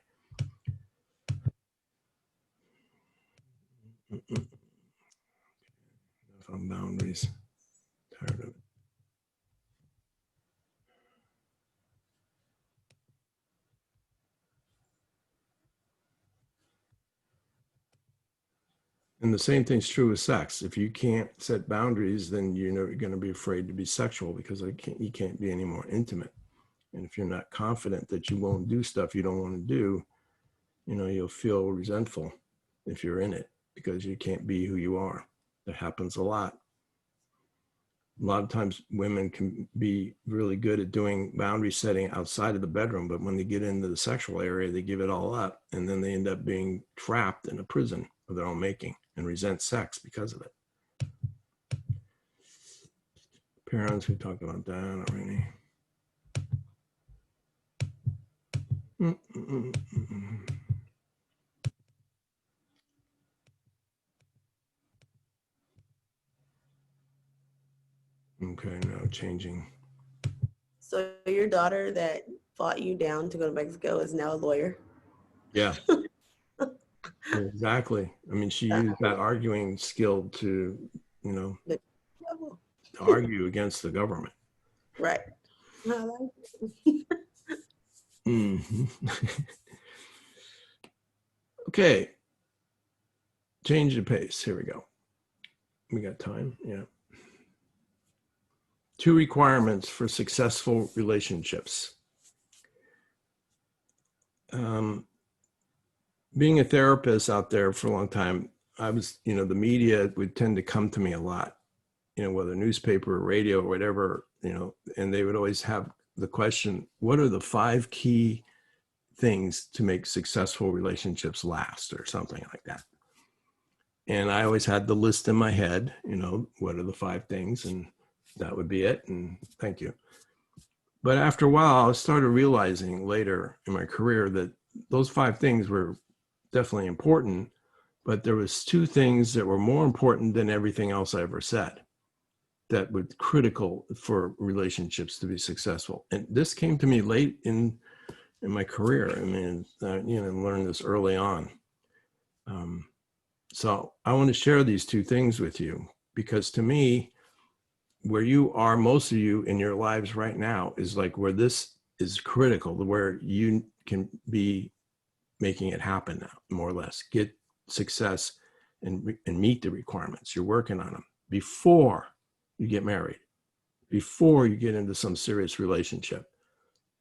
On boundaries. Tired of it. And the same thing's true with sex. If you can't set boundaries, then you're going to be afraid to be sexual because you can't be any more intimate. And if you're not confident that you won't do stuff you don't want to do, you'll feel resentful if you're in it because you can't be who you are. That happens a lot. A lot of times women can be really good at doing boundary setting outside of the bedroom, but when they get into the sexual area, they give it all up. And then they end up being trapped in a prison of their own making and resent sex because of it. Parents, we talked about that already. Okay, now changing. So your daughter that fought you down to go to Mexico is now a lawyer? Yeah. Exactly. I mean, she used that arguing skill to, to argue against the government. Right. Mm-hmm. Okay. change the pace. Here we go. We got time. Yeah. 2 requirements for successful relationships. Being a therapist out there for a long time, I was, the media would tend to come to me a lot, whether newspaper or radio or whatever, and they would always have the question, what are the 5 key things to make successful relationships last, or something like that? And I always had the list in my head, what are the 5 things, and that would be it, and thank you. But after a while, I started realizing later in my career that those 5 things were definitely important, but there was 2 things that were more important than everything else I ever said that were critical for relationships to be successful. And this came to me late in my career. I mean, learned this early on. So I want to share these 2 things with you, because to me, where you are, most of you in your lives right now, is like where this is critical, where you can be making it happen now, more or less. Get success and meet the requirements. You're working on them before you get married, before you get into some serious relationship.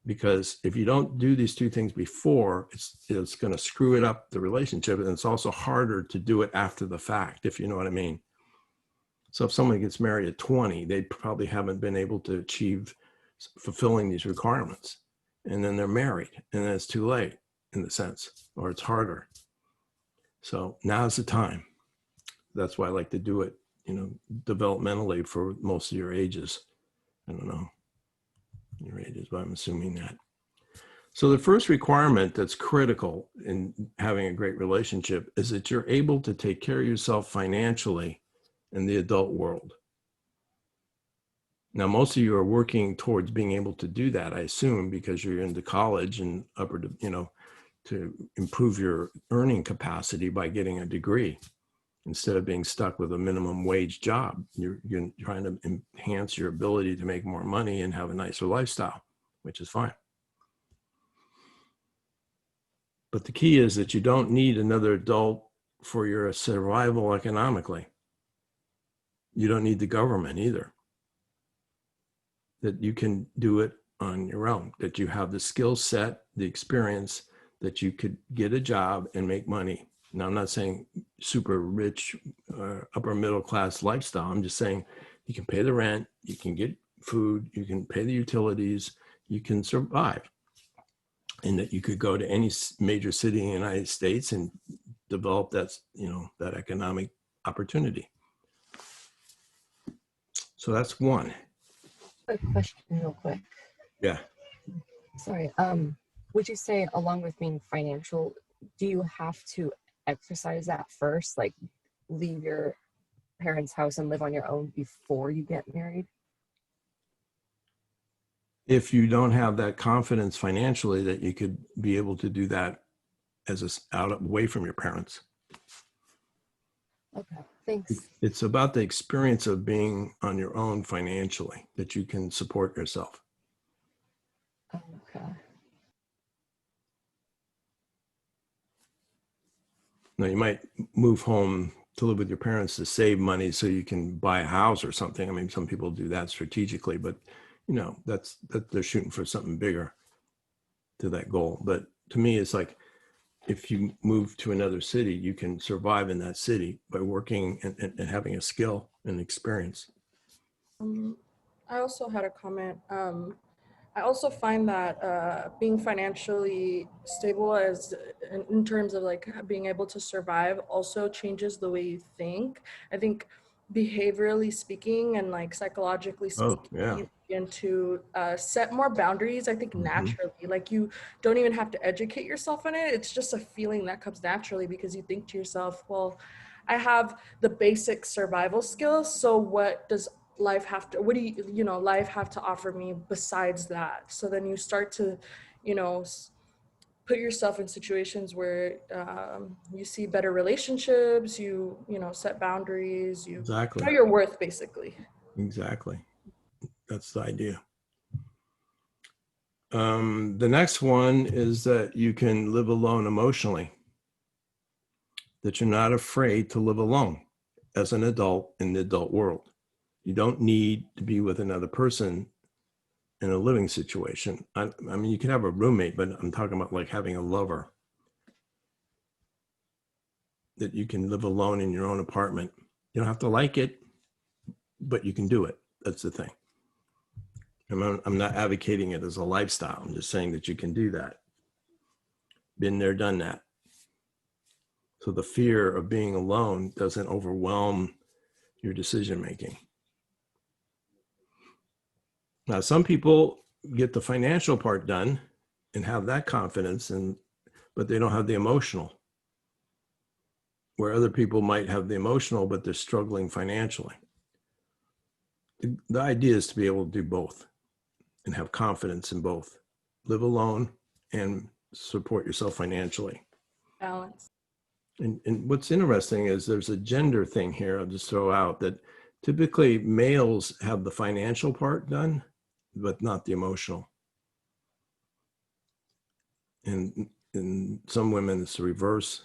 Because if you don't do these 2 things before, it's going to screw it up, the relationship. And it's also harder to do it after the fact, if you know what I mean. So if someone gets married at 20, they probably haven't been able to achieve fulfilling these requirements. And then they're married, and then it's too late in the sense, or it's harder. So now's the time. That's why I like to do it, developmentally for most of your ages. I don't know your ages, but I'm assuming that. So the first requirement that's critical in having a great relationship is that you're able to take care of yourself financially in the adult world. Now, most of you are working towards being able to do that, I assume, because you're into college and to improve your earning capacity by getting a degree instead of being stuck with a minimum wage job. You're trying to enhance your ability to make more money and have a nicer lifestyle, which is fine. But the key is that you don't need another adult for your survival economically. You don't need the government either. That you can do it on your own, that you have the skill set, the experience, that you could get a job and make money. Now, I'm not saying super rich, upper middle class lifestyle. I'm just saying you can pay the rent, you can get food, you can pay the utilities, you can survive. And that you could go to any major city in the United States and develop that, that economic opportunity. So that's one. A question real quick. Yeah. Sorry. Would you say, along with being financial, do you have to exercise that first, like leave your parents' house and live on your own before you get married? If you don't have that confidence financially that you could be able to do that away from your parents. Okay, thanks. It's about the experience of being on your own financially, that you can support yourself. Okay. Now, you might move home to live with your parents to save money so you can buy a house or something. I mean, some people do that strategically, but that they're shooting for something bigger to that goal. But to me, it's like, if you move to another city, you can survive in that city by working and having a skill and experience. I also had a comment. I also find that being financially stable in terms of like being able to survive also changes the way you think. I think behaviorally speaking and like psychologically speaking, you begin to set more boundaries, I think naturally. Like you don't even have to educate yourself in it. It's just a feeling that comes naturally because you think to yourself, well, I have the basic survival skills. So what does life have to, life have to offer me besides that? So then you start to, put yourself in situations where you see better relationships, you set boundaries, you know your worth, basically. Exactly. That's the idea. The next one is that you can live alone emotionally. that you're not afraid to live alone as an adult in the adult world. You don't need to be with another person in a living situation. I mean, you can have a roommate, but I'm talking about like having a lover, that you can live alone in your own apartment. You don't have to like it, but you can do it. That's the thing. I'm not advocating it as a lifestyle. I'm just saying that you can do that. Been there, done that. So the fear of being alone doesn't overwhelm your decision making. Now, some people get the financial part done and have that confidence, but they don't have the emotional. Where other people might have the emotional, but they're struggling financially. The idea is to be able to do both and have confidence in both. Live alone and support yourself financially. Balance. And what's interesting is there's a gender thing here. I'll just throw out that typically males have the financial part done, but not the emotional. And in some women, it's the reverse.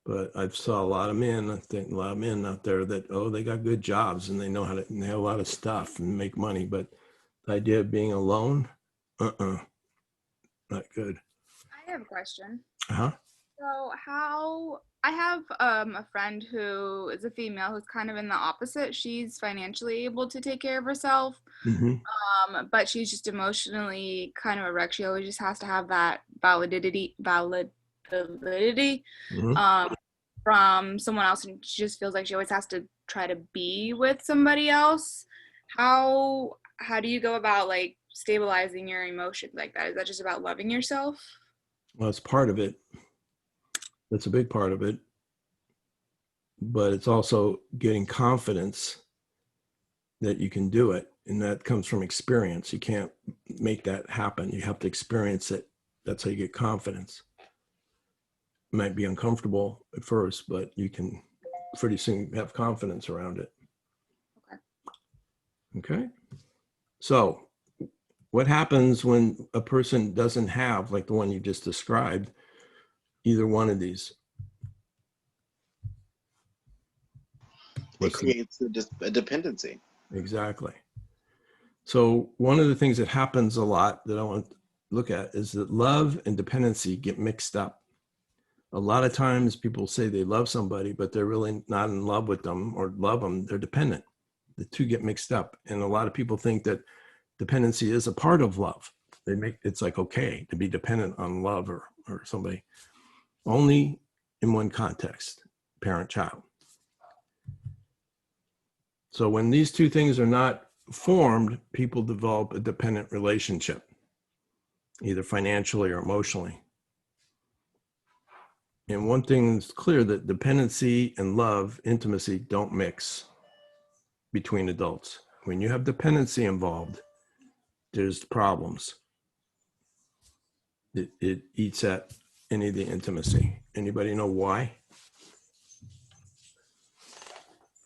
But I've saw a lot of men, I think a lot of men out there that, they got good jobs and they know how to, and they have a lot of stuff and make money. But the idea of being alone, not good. I have a question. Uh-huh. So I have a friend who is a female who's kind of in the opposite. She's financially able to take care of herself, but she's just emotionally kind of a wreck. She always just has to have that validity from someone else, and she just feels like she always has to try to be with somebody else. How do you go about like stabilizing your emotions like that? Is that just about loving yourself? Well, it's part of it. That's a big part of it. But it's also getting confidence that you can do it. And that comes from experience. You can't make that happen. You have to experience it. That's how you get confidence. It might be uncomfortable at first, but you can pretty soon have confidence around it. Okay. So what happens when a person doesn't have, like the one you just described, either one of these? It creates a dependency. Exactly. So one of the things that happens a lot that I want to look at is that love and dependency get mixed up. A lot of times people say they love somebody, but they're really not in love with them or love them. They're dependent. The two get mixed up. And a lot of people think that dependency is a part of love. It's like okay to be dependent on love or somebody. Only in one context, parent-child. So when these two things are not formed, people develop a dependent relationship, either financially or emotionally. And one thing is clear, that dependency and love, intimacy, don't mix between adults. When you have dependency involved, there's problems. It eats at any of the intimacy. Anybody know why?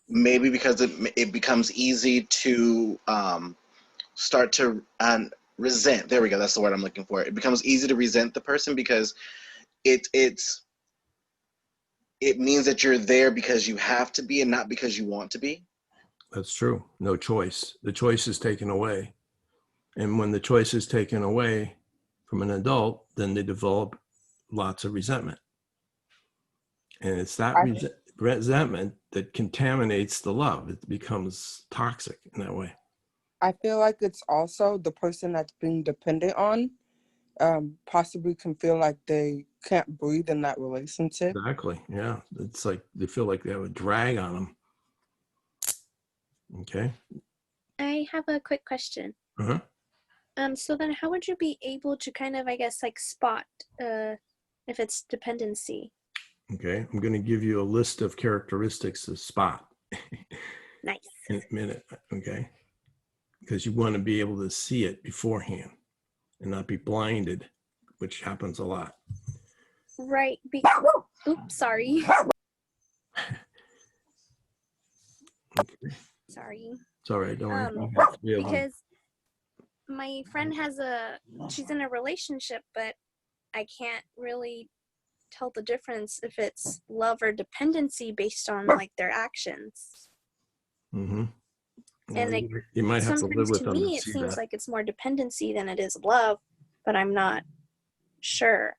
Maybe because it becomes easy to start to resent. There we go. That's the word I'm looking for. It becomes easy to resent the person because it means that you're there because you have to be and not because you want to be. That's true. No choice. The choice is taken away. And when the choice is taken away from an adult, then they develop lots of resentment. And it's that resentment that contaminates the love. It becomes toxic in that way. I feel like it's also the person that's being dependent on possibly can feel like they can't breathe in that relationship. Exactly. Yeah. It's like they feel like they have a drag on them. Okay. I have a quick question. Uh-huh. So then how would you be able to kind of, I guess, like spot if it's dependency? Okay. I'm going to give you a list of characteristics to spot. Nice. In a minute. Okay. Because you want to be able to see it beforehand and not be blinded, which happens a lot. Right. Oops, sorry. Okay. Sorry. It's all right. Don't worry. Because my friend she's in a relationship, but I can't really tell the difference if it's love or dependency based on like their actions. Mm-hmm. And like you might have to live sometimes with to them me to it see seems that. like it's more dependency than it is love, but I'm not sure.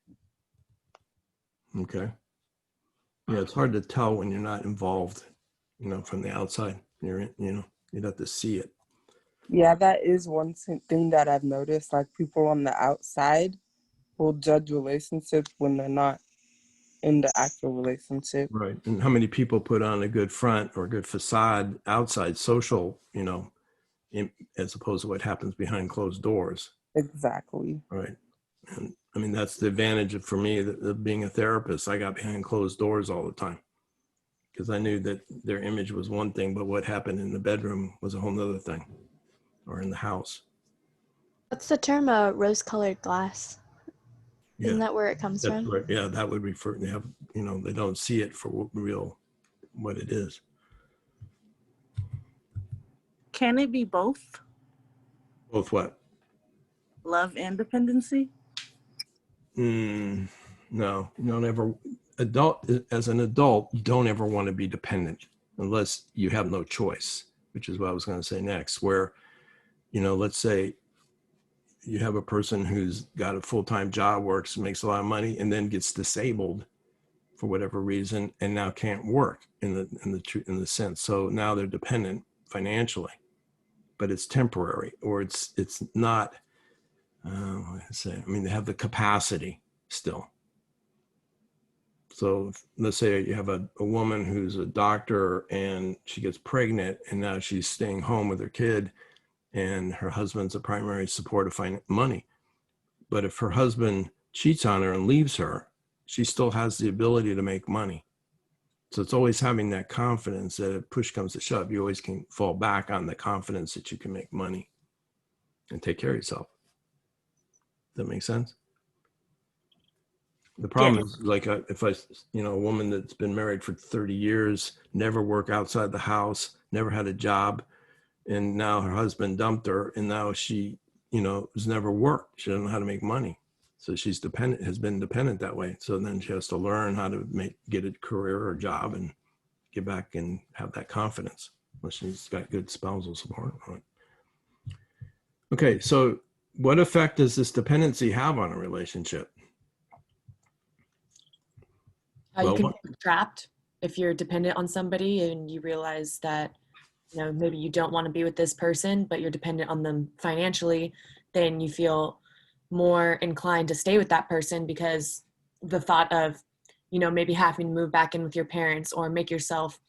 Okay. Yeah, it's hard to tell when you're not involved, from the outside. You'd have to see it. Yeah, that is one thing that I've noticed. Like, people on the outside will judge relationships when they're not in the actual relationship. Right. And how many people put on a good front or a good facade outside social, as opposed to what happens behind closed doors. Exactly. Right. And I mean, that's the advantage for me of being a therapist. I got behind closed doors all the time because I knew that their image was one thing, but what happened in the bedroom was a whole nother thing, or in the house. What's the term, rose-colored glass? Yeah. Isn't that where it comes That's from? right. Yeah, that would refer. They have, they don't see it for what it is. Can it be both? Both what? Love and dependency? No, you don't ever. As an adult, you don't ever want to be dependent unless you have no choice, which is what I was going to say next. Where, let's say you have a person who's got a full-time job, works, makes a lot of money, and then gets disabled for whatever reason, and now can't work in the sense. So now they're dependent financially, but it's temporary, or it's not. They have the capacity still. So let's say you have a woman who's a doctor and she gets pregnant and now she's staying home with her kid and her husband's a primary support of money. But if her husband cheats on her and leaves her, she still has the ability to make money. So it's always having that confidence that if push comes to shove, you always can fall back on the confidence that you can make money and take care of yourself. Does that make sense? The problem is, like, if a woman that's been married for 30 years, never worked outside the house, never had a job, and now her husband dumped her, and now she, has never worked. She doesn't know how to make money. So she's has been dependent that way. So then she has to learn how to get a career or job and get back and have that confidence. Unless she's got good spousal support. Okay, so what effect does this dependency have on a relationship? You can feel trapped if you're dependent on somebody and you realize that, maybe you don't want to be with this person, but you're dependent on them financially, then you feel more inclined to stay with that person because the thought of, maybe having to move back in with your parents or make yourself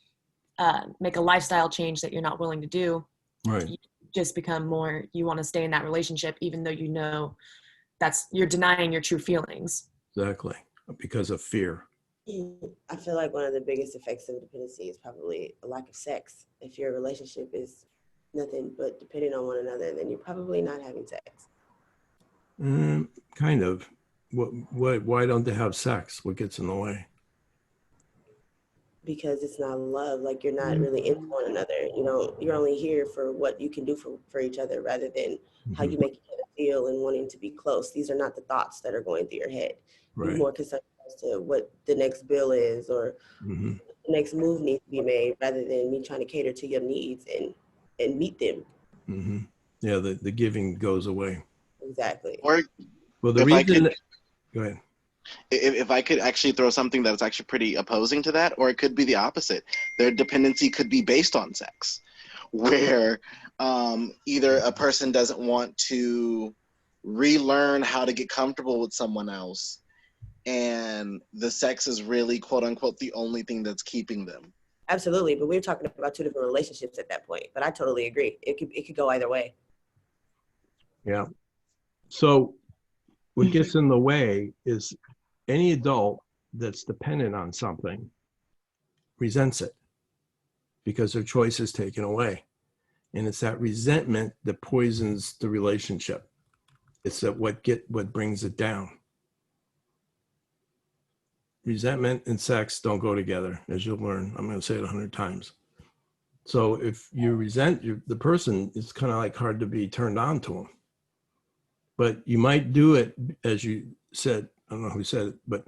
make a lifestyle change that you're not willing to do. Right. You just become more, you want to stay in that relationship, even though you're denying your true feelings. Exactly. Because of fear. I feel like one of the biggest effects of dependency is probably a lack of sex. If your relationship is nothing but depending on one another, then you're probably not having sex. Kind of. Why don't they have sex? What gets in the way? Because it's not love. Like, you're not really into one another. You're only here for what you can do for each other rather than how you make each other feel and wanting to be close. These are not the thoughts that are going through your head. Right. You're more concerned as to what the next bill is or the next move needs to be made rather than me trying to cater to your needs and meet them. Yeah, the giving goes away. Exactly. Or well, the reason. Go ahead. If I could actually throw something that's actually pretty opposing to that, or it could be the opposite. Their dependency could be based on sex, where either a person doesn't want to relearn how to get comfortable with someone else, and the sex is really, quote unquote, the only thing that's keeping them. Absolutely, but we're talking about two different relationships at that point. But I totally agree. It could go either way. Yeah. So what gets in the way is any adult that's dependent on something resents it because their choice is taken away. And it's that resentment that poisons the relationship. It's that what brings it down. Resentment and sex don't go together, as you'll learn. I'm going to say it 100 times. So if you resent the person, it's kind of like hard to be turned on to them. But you might do it, as you said, I don't know who said it, but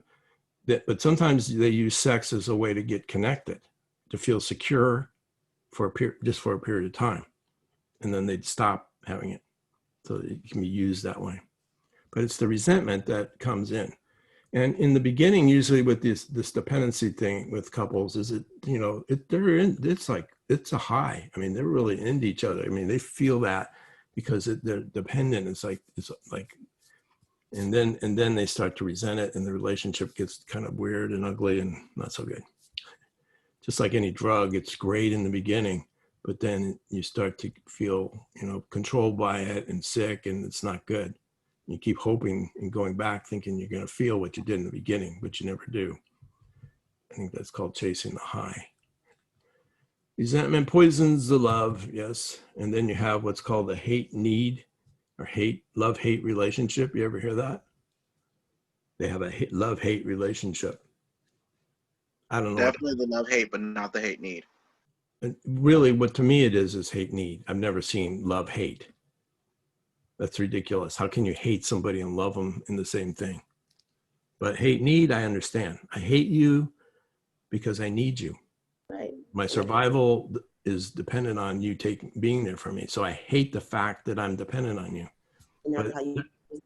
But sometimes they use sex as a way to get connected, to feel secure for a period, just for a period of time. And then they'd stop having it. So it can be used that way. But it's the resentment that comes in. And in the beginning, usually with this dependency thing with couples, is it, you know, it's like, it's a high. I mean, they're really into each other. I mean, they feel that because they're dependent. It's like, and then they start to resent it, and the relationship gets kind of weird and ugly and not so good. Just like any drug, it's great in the beginning, but then you start to feel, you know, controlled by it and sick, and it's not good. You keep hoping and going back thinking you're going to feel what you did in the beginning, but you never do. I think that's called chasing the high. Resentment poisons the love, yes. And then you have what's called the hate need or love-hate relationship. You ever hear that? They have a love-hate relationship. I don't know. Definitely the love-hate, but not the hate need. Really, what to me it is hate need. I've never seen love-hate. That's ridiculous. How can you hate somebody and love them in the same thing? But hate need, I understand. I hate you because I need you. Right. My survival is dependent on you being there for me. So I hate the fact that I'm dependent on you. But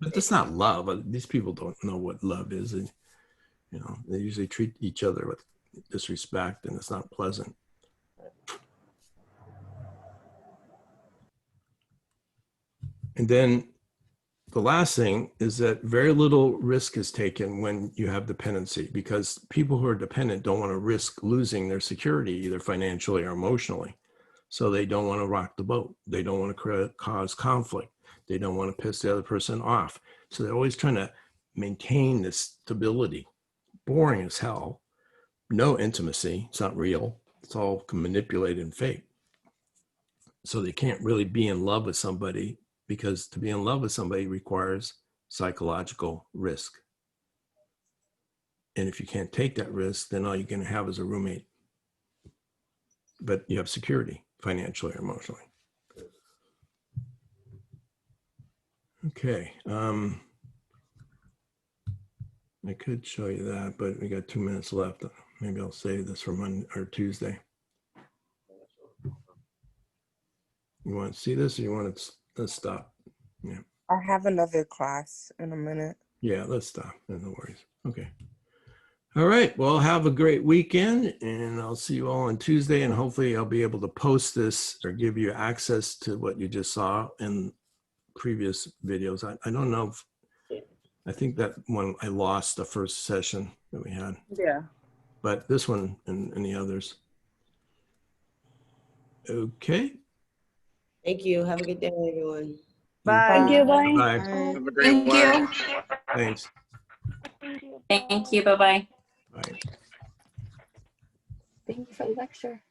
that's not love. These people don't know what love is. And, you know, they usually treat each other with disrespect, and it's not pleasant. And then the last thing is that very little risk is taken when you have dependency, because people who are dependent don't want to risk losing their security, either financially or emotionally. So they don't want to rock the boat. They don't want to cause conflict. They don't want to piss the other person off. So they're always trying to maintain this stability. Boring as hell. No intimacy. It's not real. It's all manipulated and fake. So they can't really be in love with somebody, because to be in love with somebody requires psychological risk. And if you can't take that risk, then all you're going to have is a roommate. But you have security, financially or emotionally. Okay. I could show you that, but we got 2 minutes left. Maybe I'll save this for Monday or Tuesday. You want to see this, or you want to? Let's stop. Yeah. I have another class in a minute. Yeah, let's stop. No worries. Okay. All right. Well, have a great weekend, and I'll see you all on Tuesday, and hopefully I'll be able to post this or give you access to what you just saw in previous videos. I don't know if, I think that one I lost the first session that we had. Yeah. But this one and the others. Okay. Thank you. Have a good day, everyone. Bye. Thank you. Bye. Bye. Have a great one. Thanks. Thank you. Bye-bye. Bye. Thank you for the lecture.